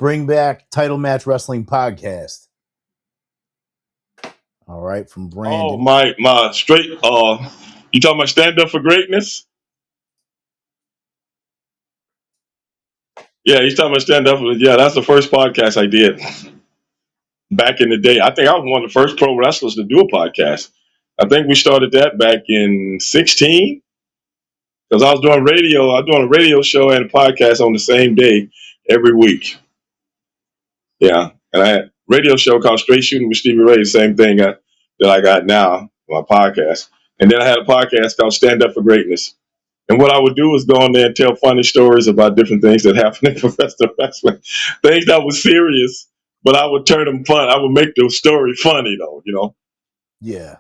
Bring back Title Match Wrestling Podcast. All right, from Brandon. Oh, my straight. You talking about Stand Up for Greatness? Yeah, he's talking about Stand Up. Yeah, that's the first podcast I did back in the day. I think I was one of the first pro wrestlers to do a podcast. I think we started that back in 16 because I was doing radio. I was doing a radio show and a podcast on the same day every week. Yeah, and I had a radio show called Straight Shooting with Stevie Ray, the same thing that I got now, my podcast. And then I had a podcast called Stand Up for Greatness. And what I would do is go on there and tell funny stories about different things that happened in professional wrestling. Things that were serious, but I would turn them fun. I would make the story funny, though, Yeah.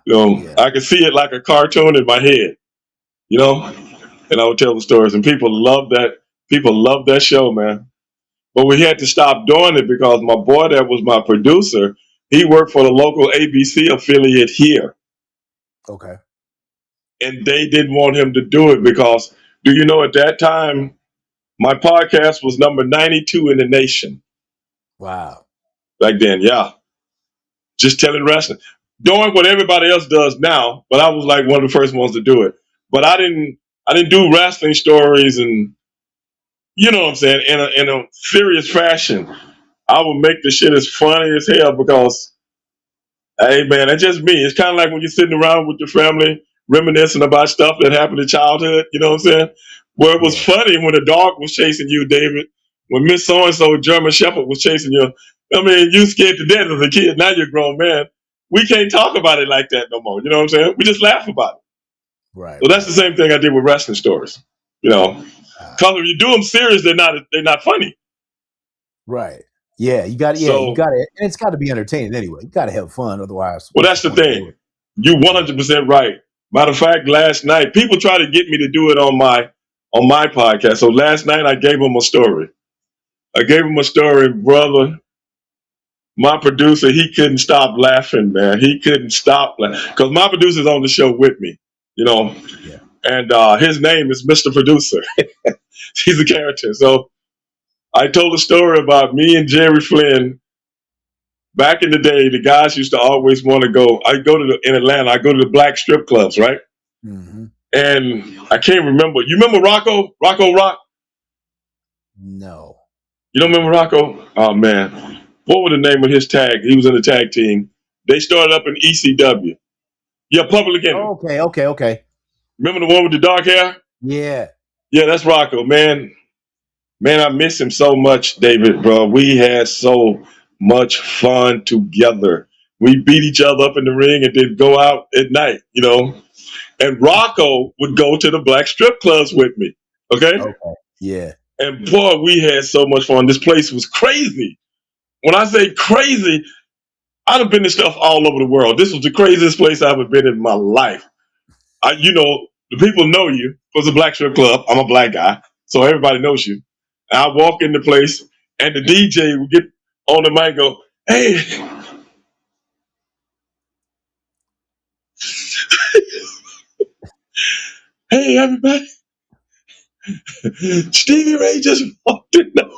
I could see it like a cartoon in my head, and I would tell the stories. And people loved that. People loved that show, man. But we had to stop doing it because my boy that was my producer, he worked for the local ABC affiliate here. Okay. And they didn't want him to do it because, do you know, at that time, my podcast was number 92 in the nation. Wow. Back then, yeah. Just telling wrestling. Doing what everybody else does now, but I was like one of the first ones to do it. But I didn't do wrestling stories and, you know what I'm saying, in a serious fashion. I would make the shit as funny as hell because, hey, man, that's just me. It's kind of like when you're sitting around with your family reminiscing about stuff that happened in childhood, you know what I'm saying? Where it was funny when the dog was chasing you, David, when Miss So-and-so German Shepherd was chasing you. I mean, you scared to death as a kid. Now you're a grown man. We can't talk about it like that no more. You know what I'm saying? We just laugh about it. Right. So that's the same thing I did with wrestling stories. Because if you do them serious, they're not funny. Right. Yeah, you got to, and it's got to be entertaining anyway. You got to have fun, otherwise. Well, that's the thing. You 100% right. Matter of fact, last night people tried to get me to do it on my podcast. So last night I gave them a story. Brother. My producer, he couldn't stop laughing, man. He couldn't stop because my producer's on the show with me, Yeah. And his name is Mr. Producer. He's a character. So I told a story about me and Jerry Flynn. Back in the day, the guys used to always want to go. In Atlanta, I go to the black strip clubs, right? Mm-hmm. And I can't remember. You remember Rocco? Rocco Rock? No. You don't remember Rocco? Oh, man. What was the name of his tag? He was in the tag team. They started up in ECW. Yeah, Public Enemy. Okay. Remember the one with the dark hair? Yeah. Yeah, that's Rocco, man. Man, I miss him so much, David, bro. We had so much fun together. We beat each other up in the ring and then go out at night, And Rocco would go to the black strip clubs with me, okay? Yeah. And boy, we had so much fun. This place was crazy. When I say crazy, I've been to stuff all over the world. This was the craziest place I've ever been in my life. The people know you because the black strip club. I'm a black guy, so everybody knows you. And I walk in the place, and the DJ would get on the mic and go, "Hey, hey, everybody! Stevie Ray just walked in the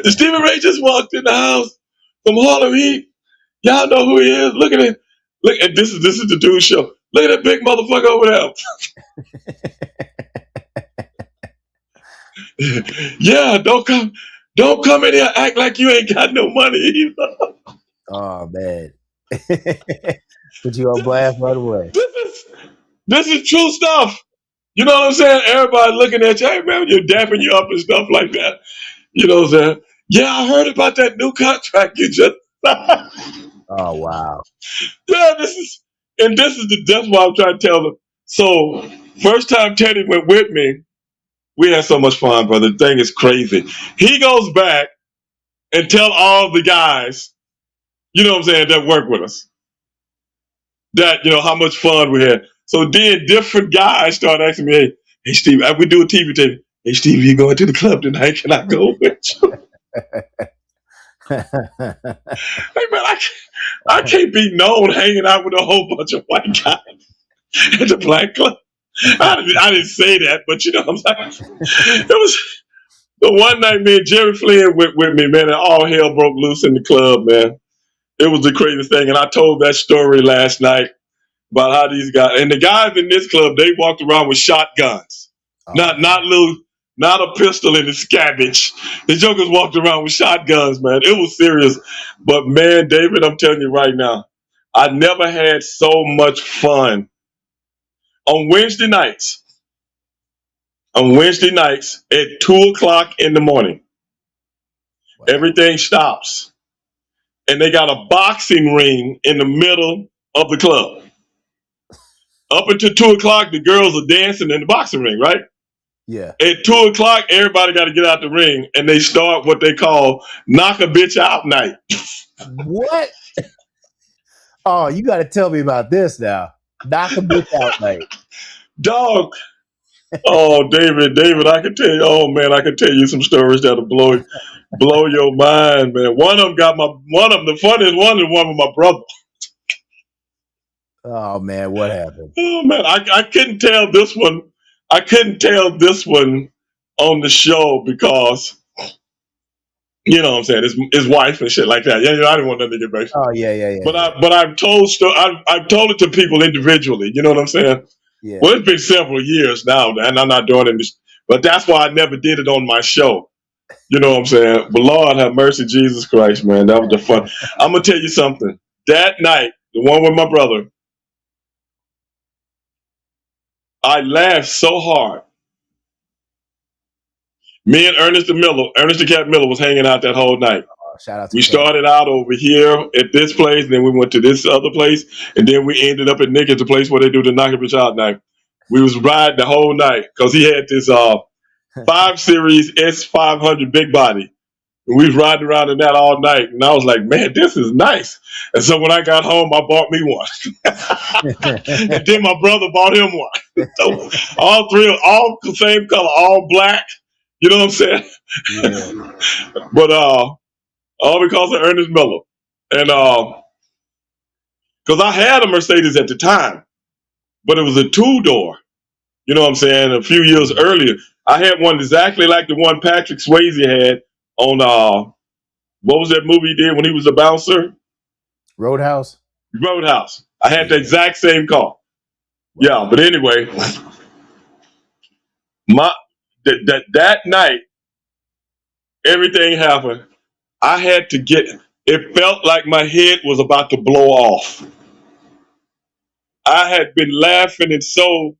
Stevie Ray just walked in the house from Harlem Heat. Y'all know who he is. Look at it. Look, and this is the dude show. Look at that big motherfucker over there." Yeah, don't come in here act like you ain't got no money either. Oh man. Put you on blast right away. This is true stuff. You know what I'm saying? Everybody looking at you, hey man, you're dapping you up and stuff like that. You know what I'm saying? Yeah, I heard about that new contract you just Oh wow. Yeah, that's what I'm trying to tell them. So first time Teddy went with me, we had so much fun, brother. The thing is crazy. He goes back and tell all the guys, you know what I'm saying, that work with us, that, how much fun we had. So then different guys start asking me, hey Steve, we do a TV tape. Hey Steve, you going to the club tonight? Can I go with you? Hey man, I can't be known hanging out with a whole bunch of white guys at the black club. I didn't say that, but you know what I'm saying? It was the one night, man, Jerry Flynn went with me, man, and all hell broke loose in the club, man. It was the craziest thing. And I told that story last night about how these guys, and the guys in this club, they walked around with shotguns. Oh, Not a pistol in the scabbage. The jokers walked around with shotguns, man. It was serious. But man, David, I'm telling you right now, I never had so much fun. On Wednesday nights, at 2 o'clock in the morning, wow. everything stops. And they got a boxing ring in the middle of the club. Up until 2 o'clock, the girls are dancing in the boxing ring, right? Yeah. At 2 o'clock, everybody got to get out the ring, and they start what they call knock a bitch out night. What? Oh, you got to tell me about this now. Knock a bitch out night. Dog. Oh, David, I can tell you. Oh man, I can tell you some stories that'll blow your mind, man. One of them, the funniest one is one with my brother. Oh man, what happened? Oh man, I couldn't tell this one. I couldn't tell this one on the show because you know what I'm saying, his wife and shit like that. Yeah, you know, I didn't want nothing to get back. Oh yeah. But I've told it to people individually. You know what I'm saying? Yeah. Well, it's been several years now, and I'm not doing it. But that's why I never did it on my show. You know what I'm saying? But Lord have mercy, Jesus Christ, man, that was the fun. I'm gonna tell you something. That night, the one with my brother, I laughed so hard. Me and Ernest the Cat Miller was hanging out that whole night. Shout out to We started out over here at this place, then we went to this other place, and then we ended up at Nick at the place where they do the knock a bitch out night. We was riding the whole night because he had this 5 Series S500 big body. And we was riding around in that all night, and I was like, man, this is nice. And so when I got home, I bought me one. And then my brother bought him one. So all the same color, all black. You know what I'm saying? Yeah. But all because of Ernest Miller. And because I had a Mercedes at the time, but it was a 2-door. You know what I'm saying? A few years earlier, I had one exactly like the one Patrick Swayze had on what was that movie he did when he was a bouncer? Roadhouse. I had the exact same car. Yeah, but anyway, that night, everything happened. I had to get. It felt like my head was about to blow off. I had been laughing and so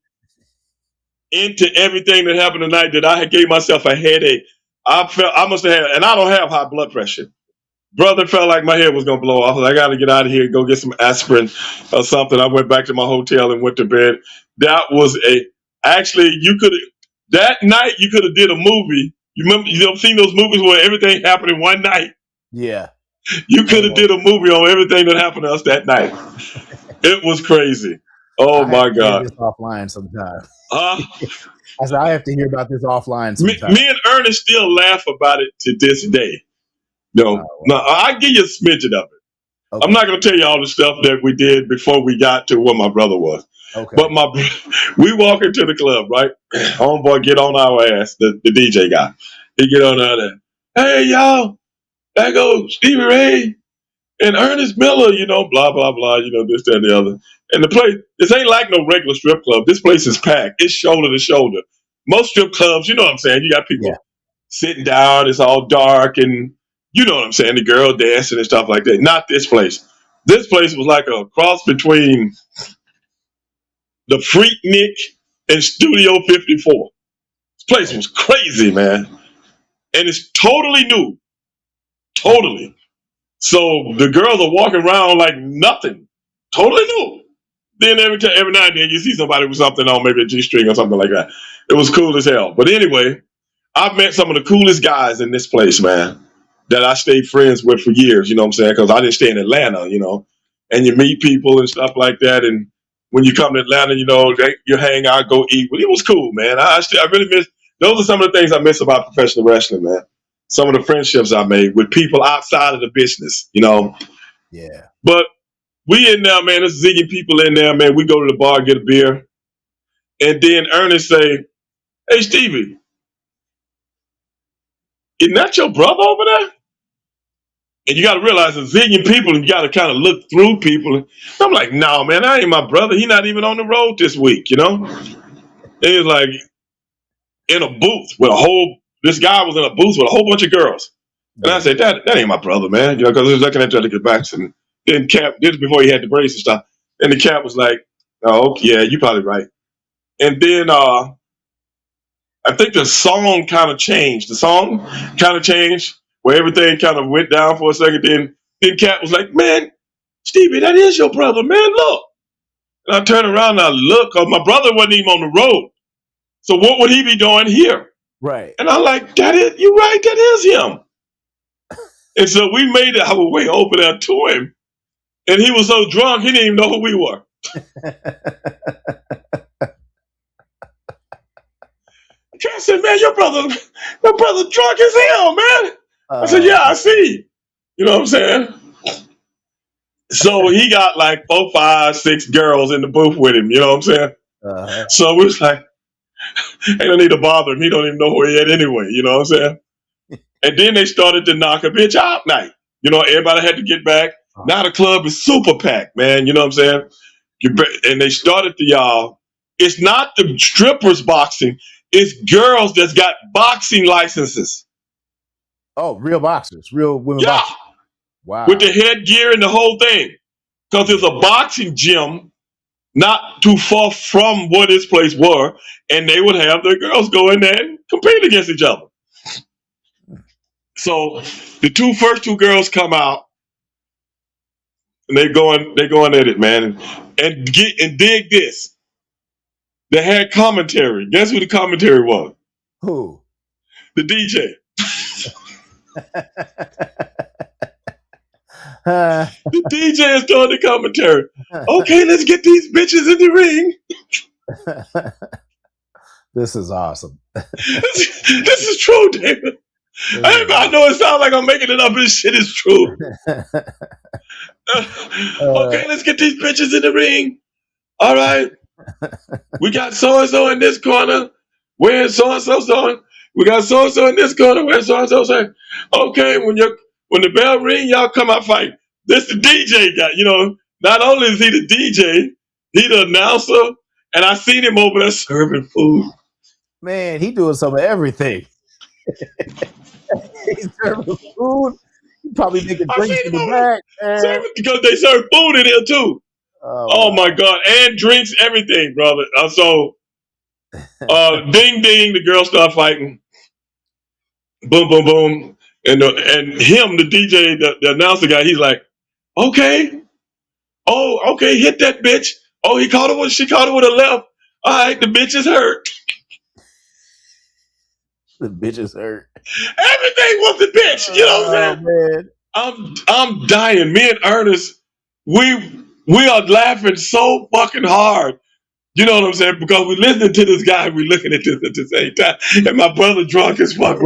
into everything that happened tonight that I had gave myself a headache. I must have had, and I don't have high blood pressure. Brother, felt like my head was gonna blow off. I got to get out of here and go get some aspirin or something. I went back to my hotel and went to bed. That was actually you could that night you could have did a movie. You remember you've seen those movies where everything happened in one night. Yeah. You could have did a movie on everything that happened to us that night. It was crazy. Oh my God! This offline sometime. I said I have to hear about this offline sometime. Me and Ernest still laugh about it to this day. No, I'll give you a smidgen of it. Okay. I'm not going to tell you all the stuff that we did before we got to what my brother was. Okay. But we walk into the club, right? Homeboy get on our ass, the DJ guy. He get on there. Hey, y'all, there goes Stevie Ray and Ernest Miller, you know, blah, blah, blah, you know, this, that, and the other. And the place, this ain't like no regular strip club. This place is packed. It's shoulder to shoulder. Most strip clubs, you know what I'm saying? You got people sitting down. It's all dark and you know what I'm saying? The girl dancing and stuff like that. Not this place. This place was like a cross between the Freaknik and Studio 54. This place was crazy, man. And it's totally new. Totally. So the girls are walking around like nothing. Totally new. Then every now and then you see somebody with something on, maybe a G-string or something like that. It was cool as hell. But anyway, I've met some of the coolest guys in this place, man, that I stayed friends with for years, you know what I'm saying? Because I didn't stay in Atlanta, you know. And you meet people and stuff like that. And when you come to Atlanta, you know, you hang out, go eat. But it was cool, man. I really miss, those are some of the things I miss about professional wrestling, man. Some of the friendships I made with people outside of the business, you know. Yeah. But we in there, man. There's zigging people in there, man. We go to the bar, get a beer. And then Ernest say, "Hey Stevie, isn't that your brother over there?" And you got to realize, a zillion people, and you got to kind of look through people. And I'm like, "No, man, that ain't my brother. He not even on the road this week, you know." And it's like in a booth with a whole. This guy was in a booth with a whole bunch of girls, and I Yeah. said, "That ain't my brother, man," you know, because he was looking at the backs. And then Cap did before he had the brace and stuff. And the Cap was like, "Oh, okay, yeah, you probably right." And then I think the song kind of changed. The song kind of changed where everything kind of went down for a second. Then Cat was like, "Man, Stevie, that is your brother, man. Look." And I turned around and I looked because my brother wasn't even on the road. So what would he be doing here? Right. And I'm like, "That is, you right, that is him." And so we made our way over there to him. And he was so drunk, he didn't even know who we were. Cat said, "Man, your brother drunk as hell, man." I said, "Yeah, I see." You know what I'm saying? So he got like 4, 5, 6 girls in the booth with him. You know what I'm saying? uh-huh. So we was like, "Ain't no need to bother him. He don't even know who he at anyway." You know what I'm saying? And then they started to knock a bitch out night. You know, everybody had to get back. Now the club is super packed, man. You know what I'm saying? And they started to y'all. It's not the strippers boxing. It's girls that's got boxing licenses. Oh, real boxers, real women Yeah, boxers. with Wow. the headgear and the whole thing. Because there's a boxing gym not too far from where this place were, and they would have their girls go in there and compete against each other. So the first two girls come out, and they going at it, man, and dig this. They had commentary. Guess who the commentary was? Who? The DJ. The DJ is doing the commentary. "Okay, let's get these bitches in the ring." This is awesome. This is true, David. I know it sounds like I'm making it up, but this shit is true. "Okay, let's get these bitches in the ring. All right, we got so and so in this corner. Where's so and so going? We got so and so in this corner. Where's so and so saying? Okay, when the bell ring, y'all come out fight." This the DJ guy. You know, not only is he the DJ, he the announcer, and I seen him over there serving food. Man, he doing some of everything. He's serving food. He probably making I drinks seen in him the over there back, man. serving because they serve food in here too. Oh Oh my wow. God, and drinks, everything, brother. Ding ding, the girls start fighting. Boom boom boom, and him, the DJ, the announcer guy, he's like, "Okay, oh okay, hit that bitch. Oh, she caught her with a left. All right, the bitch is hurt." The bitches hurt. Everything was the bitch. You know what I'm Oh saying? man. I'm dying. Me and Ernest, we are laughing so fucking hard. You know what I'm saying? Because we're listening to this guy, we're looking at this at the same time. And my brother drunk as fuck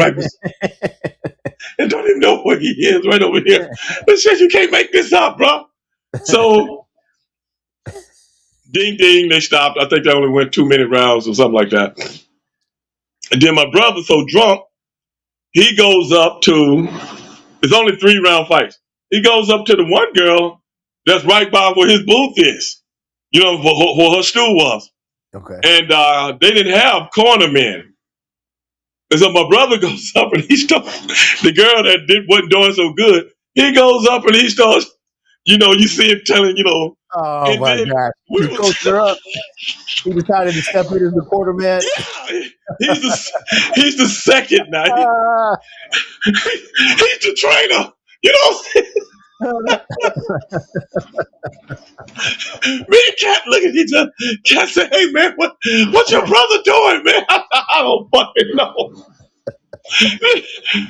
and don't even know where he is right over here. But shit, you can't make this up, bro. So ding ding, they stopped. I think they only went 2-minute rounds or something like that. And then my brother, so drunk, he goes up to, it's only 3-round fights. He goes up to the one girl that's right by where his booth is, you know, where her stool was. Okay. And they didn't have corner men. And so my brother goes up and he starts, the girl that wasn't doing so good, he goes up and he starts, you know, you see him telling, you know, Oh and my then God. we He's was, coaching her up. He decided to step in as the quarterman. yeah, he's the second now. Ah. He's the trainer. You know, me and Cat look at each other. Cat said, "Hey man, what's your brother doing, man?" I don't fucking know.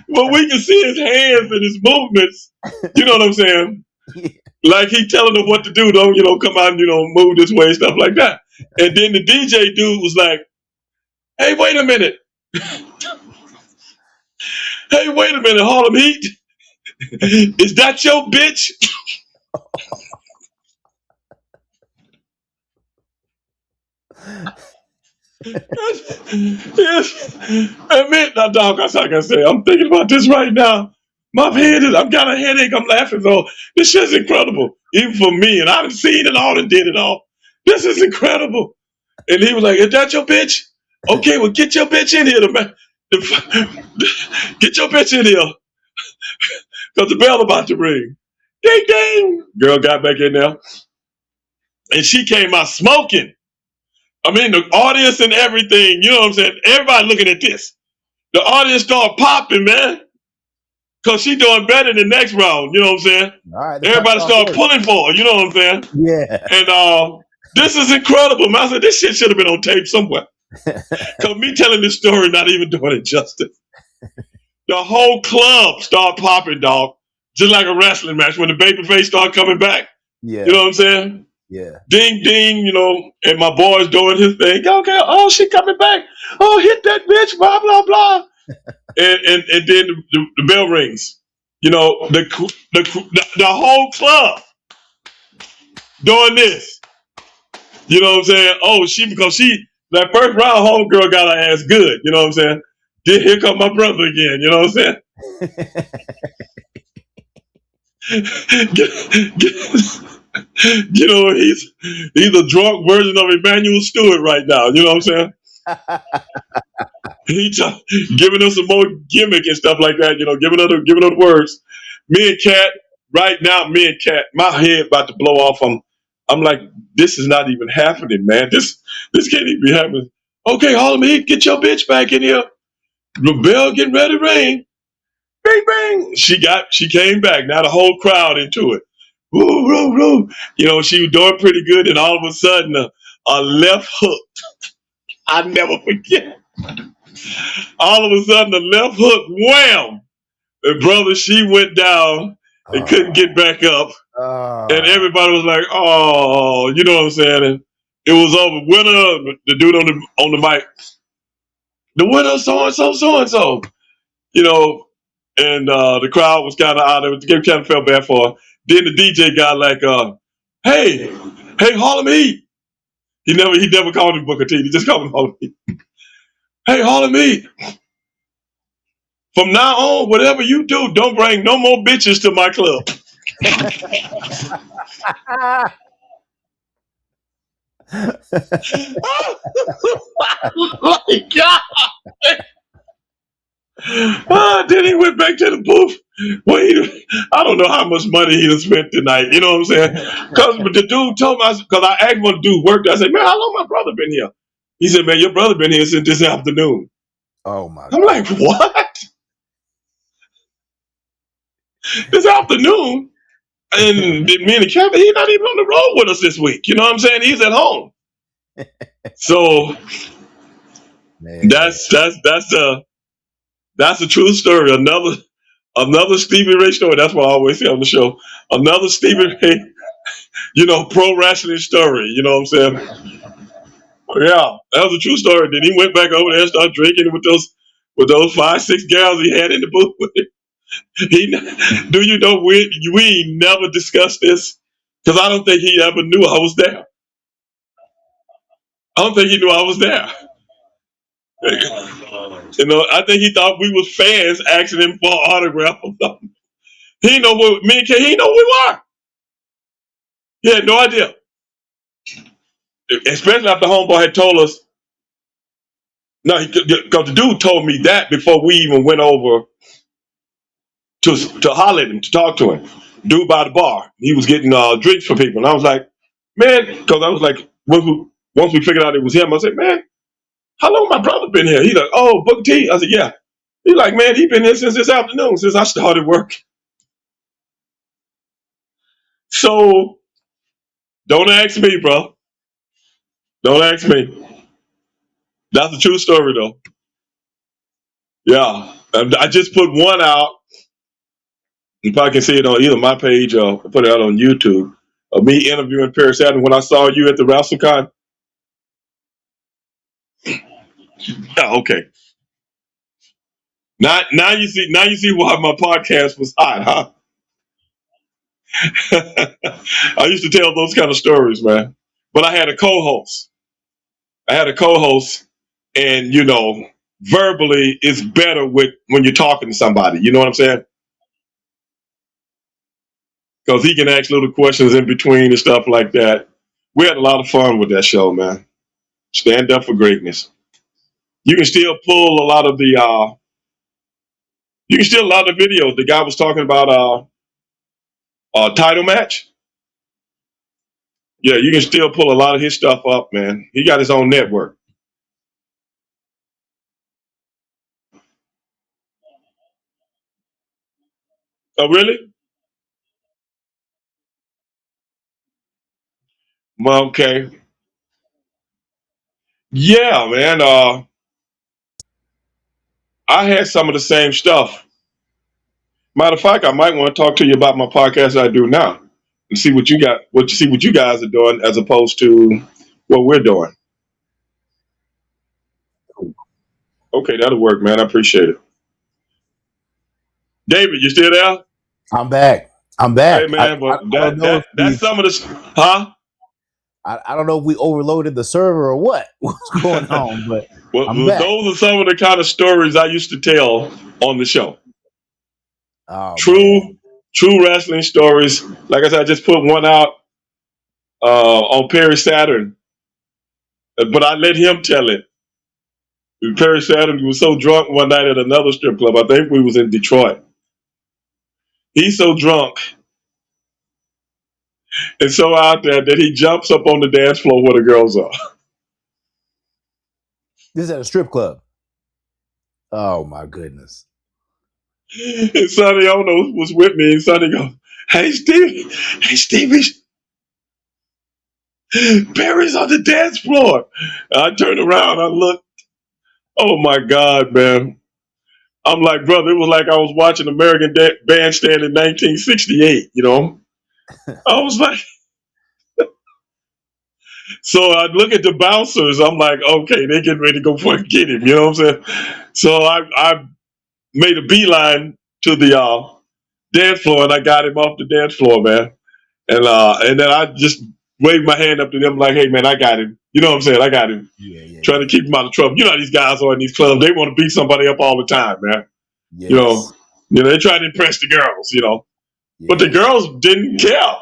But we can see his hands and his movements. You know what I'm saying? Like he telling them what to do. Don't, you know, come out and, you know, move this way, stuff like that. And then the DJ dude was like, "Hey, wait a minute. Hey, wait a minute, Harlem Heat. Is that your bitch?" Yes. Admit now, dog. That's like I say. I'm thinking about this right now. My head is. I've got a headache. I'm laughing though. This shit's incredible, even for me. And I've seen it all and did it all. This is incredible. And he was like, "Is that your bitch? Okay, well, get your bitch in here. Get your bitch in here, cause the bell about to ring. Ding ding." Girl got back in there, and she came out smoking. I mean, the audience and everything. You know what I'm saying? Everybody looking at this. The audience started popping, man, because she doing better in the next round. You know what I'm saying? All right, the pep Everybody talk started works. pulling for her. You know what I'm saying? Yeah. And this is incredible, man. I said, this shit should have been on tape somewhere. Because me telling this story not even doing it justice. The whole club started popping, dog. Just like a wrestling match when the babyface started coming back. Yeah. You know what I'm saying? Yeah. Ding, ding, you know, and my boy's doing his thing. Okay, oh, she coming back. Oh, hit that bitch, blah, blah, blah. And then the bell rings. You know, the whole club doing this. You know what I'm saying? Oh, because that first round, homegirl got her ass good. You know what I'm saying? Then here come my brother again. You know what I'm saying? You know, he's a drunk version of Emmanuel Stewart right now. You know what I'm saying? He's giving us some more gimmick and stuff like that. You know, giving her the words. Me and Kat, right now, my head about to blow off. I'm like, this is not even happening, man. This can't even be happening. Okay, Harlem, get your bitch back in here. The bell getting ready to ring. Bing, bing. She came back. Now the whole crowd into it. Woo, woo, woo. You know, she was doing pretty good, and all of a sudden, a left hook. I never forget. All of a sudden, the left hook, wham! And brother, she went down and couldn't get back up. And everybody was like, oh, you know what I'm saying? And it was over. Winner, the dude on the mic. The winner, so and so. You know, and the crowd was kind of out of it. They kind of felt bad for her. Then the DJ got like, hey, Harlem Heat. He never called him Booker T. He just called him Harlem Heat. Hey, Harlem Heat. From now on, whatever you do, don't bring no more bitches to my club. My God. Then he went back to the booth. Well, I don't know how much money he done spent tonight. You know what I'm saying? Because the dude told me, because I asked one dude worked there. I said, man, how long my brother been here? He said, man, your brother been here since this afternoon. Oh my I'm God. like, what? This afternoon? And me and the captain, he's not even on the road with us this week. You know what I'm saying? He's at home. So Man. that's a true story. Another Stevie Ray story. That's what I always say on the show. Another Stevie Ray, pro wrestling story. You know what I'm saying? Yeah, that was a true story. Then he went back over there and started drinking with those 5-6 gals he had in the booth with him. Do you know we never discussed this? Because I don't think he ever knew I was there. I don't think he knew I was there. I think he thought we was fans asking him for an autograph or something. He didn't know what me and Kay, he didn't know who we were. He had no idea. Especially after homeboy had told us. No, because the dude told me that before we even went over to holler at him, to talk to him. Dude by the bar. He was getting drinks for people. And I was like, man, because I was like, once we figured out it was him, I said, man, how long my brother been here? He's like, oh, Booker T. I said, yeah. He's like, man, he been here since this afternoon, since I started work. So don't ask me, bro. Don't ask me. That's a true story, though. Yeah. I just put one out. You probably can see it on either my page or put it out on YouTube of me interviewing Paris Adams when I saw you at the WrestleCon. Oh, okay. Now you see why my podcast was hot, huh? I used to tell those kind of stories, man. But I had a co-host. and verbally it's better with when you're talking to somebody. You know what I'm saying? Because he can ask little questions in between and stuff like that. We had a lot of fun with that show, man. Stand up for greatness. You can still pull a lot of the you can still a lot of the videos. The guy was talking about title match. Yeah, you can still pull a lot of his stuff up, man. He got his own network. Oh, really? Well, okay. Yeah, man. I had some of the same stuff. Matter of fact, I might want to talk to you about my podcast I do now and see what you got, what you guys are doing as opposed to what we're doing. Okay, that'll work, man. I appreciate it. David, you still there? I'm back. I'm Hey, back. man, but I don't know if that's we some of the huh? I don't know if we overloaded the server or what what's going on, but I'm Well, back. those are some of the kind of stories I used to tell on the show. Oh man, True, true wrestling stories. Like I said, I just put one out on Perry Saturn, but I let him tell it. Perry Saturn was so drunk one night at another strip club. I think we was in Detroit. He's so drunk and so out there that he jumps up on the dance floor where the girls are. this is at a strip club. Oh my goodness. And Sonny Ono was with me, and Sonny goes, hey Stevie, Perry's on the dance floor." I turned around, I looked. Oh my God, man! I'm like, brother, it was like I was watching American Bandstand in 1968. I was like, so I look at the bouncers. I'm like, okay, they're getting ready to go for and get him. You know what I'm saying? So I made a beeline to the dance floor, and I got him off the dance floor, man. And then I just waved my hand up to them like, hey, man, I got him. You know what I'm saying? I got him. Yeah, yeah, Trying to yeah. keep him out of trouble. You know how these guys are in these clubs. They want to beat somebody up all the time, man. You know, Yes. they try to impress the girls. But the Yeah. girls didn't care.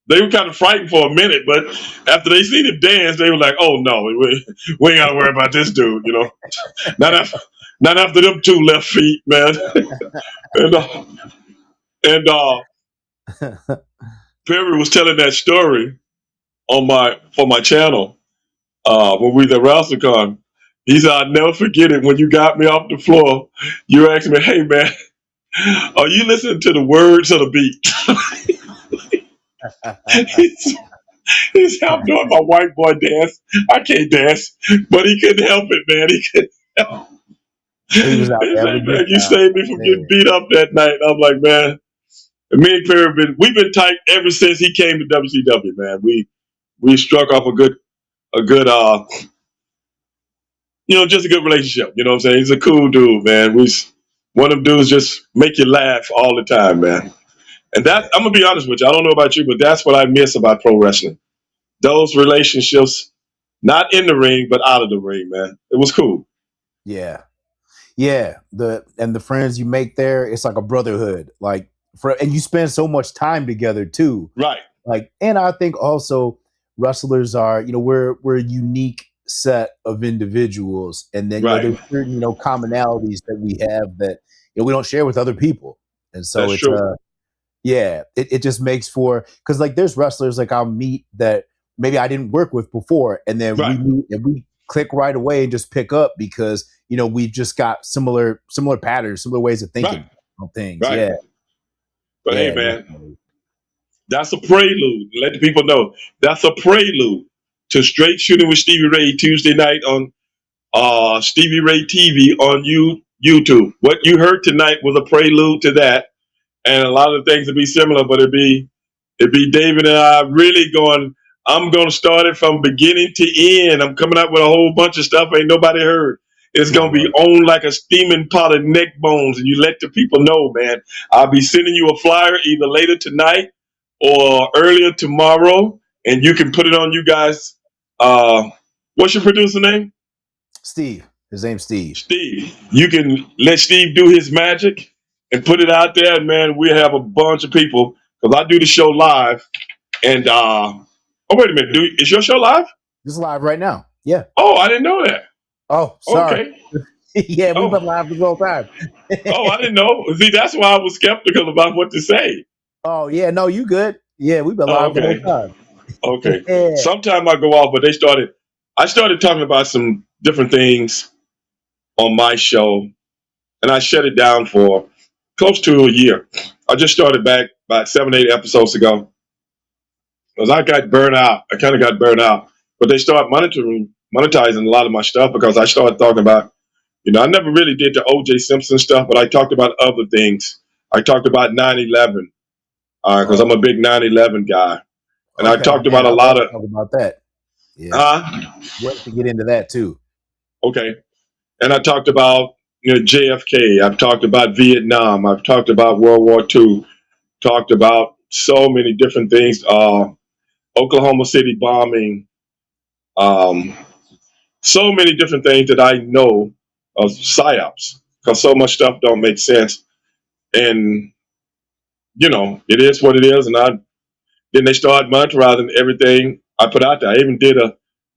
They were kind of frightened for a minute, but after they seen him dance, they were like, "Oh no, we ain't got to worry about this dude." Not after, not after them two left feet, man. and and Perry was telling that story on my channel when we was at WrestleCon. He said, "I'll never forget it. When you got me off the floor, you asked me, hey man, are you listening to the words of the beat?" He said, "I'm doing my white boy dance. I can't dance," but he couldn't help it, man. He couldn't help. He was out He there having said, a good "Man, you time. saved me from getting Man. beat up that night." I'm like, man, me and Perry we've been tight ever since he came to WCW, man. We struck off a good just a good relationship. You know what I'm saying? He's a cool dude, man. One of them dudes just make you laugh all the time, man. And that Yeah. I'm gonna be honest with you. I don't know about you, but that's what I miss about pro wrestling. Those relationships, not in the ring, but out of the ring, man. It was cool. Yeah. Yeah. The friends you make there, it's like a brotherhood. Like and you spend so much time together too. Right, Like, and I think also wrestlers are, we're a unique set of individuals, and then right. there's certain commonalities that we have that we don't share with other people, and so That's it's true. yeah, it just makes for, because like there's wrestlers like I'll meet that maybe I didn't work with before, and then we Right, meet and we click right away and just pick up because we've just got similar patterns, similar ways of right, thinking on things. right. Yeah, But hey, yeah, man, definitely. that's a prelude. Let the people know that's a prelude to Straight Shooting with Stevie Ray Tuesday night on Stevie Ray TV on YouTube. What you heard tonight was a prelude to that, and a lot of things would be similar, but it'd be David and I really going. I'm going to start it from beginning to end. I'm coming up with a whole bunch of stuff ain't nobody heard. It's I going to be love it. on like a steaming pot of neck bones, and you let the people know, man. I'll be sending you a flyer either later tonight or earlier tomorrow, and you can put it on you guys. Uh, what's your producer name? Steve. His name's Steve. Steve. You can let Steve do his magic and put it out there, and man, we have a bunch of people because I do the show live. And oh, wait a minute, is your show live? This is live right now. Yeah. Oh, I didn't know that. Oh, sorry. Okay. Yeah, we've been Oh, live this whole time. oh, I didn't know. See, that's why I was skeptical about what to say. Oh yeah, no, you good. Yeah, we've been Oh, live the whole okay. time. Okay. Yeah. Sometime I go off, but I started talking about some different things on my show, and I shut it down for close to a year. I just started back about 7, 8 episodes ago because I got burnt out. I kind of got burnt out, but they started monetizing a lot of my stuff because I started talking about, I never really did the O.J. Simpson stuff, but I talked about other things. I talked about 9/11 because I'm a Oh, big 9/11 guy, and I okay, talked man. about a I love lot to of. talk about that. Yeah, Uh, we'll have to get into that too. okay, and I talked about JFK. I've talked about Vietnam. I've talked about World War II. Talked about so many different things. Oklahoma City bombing. Um, so many different things that I know of psyops because so much stuff don't make sense. And it is what it is. And then they started monetizing everything I put out there. I even did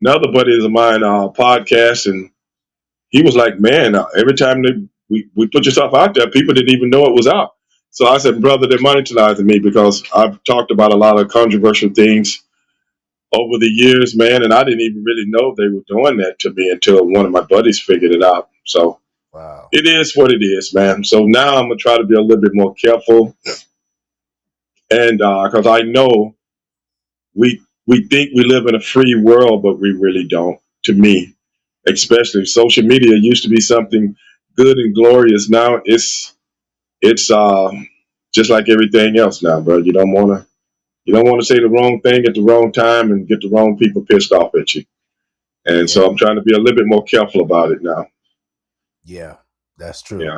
another buddy of mine podcast, and he was like, "Man, every time we put your stuff out there, people didn't even know it was out." So I said, "Brother, they're monetizing me because I've talked about a lot of controversial things over the years, man, and I didn't even really know they were doing that to me until one of my buddies figured it out." So Wow. it is what it is, man. So now I'm gonna try to be a little bit more careful, and because I know we think we live in a free world, but we really don't. To me, especially social media used to be something good and glorious. Now it's just like everything else now, bro. You don't want to say the wrong thing at the wrong time and get the wrong people pissed off at you. And Yeah, so I'm trying to be a little bit more careful about it now. yeah, that's Yeah. true.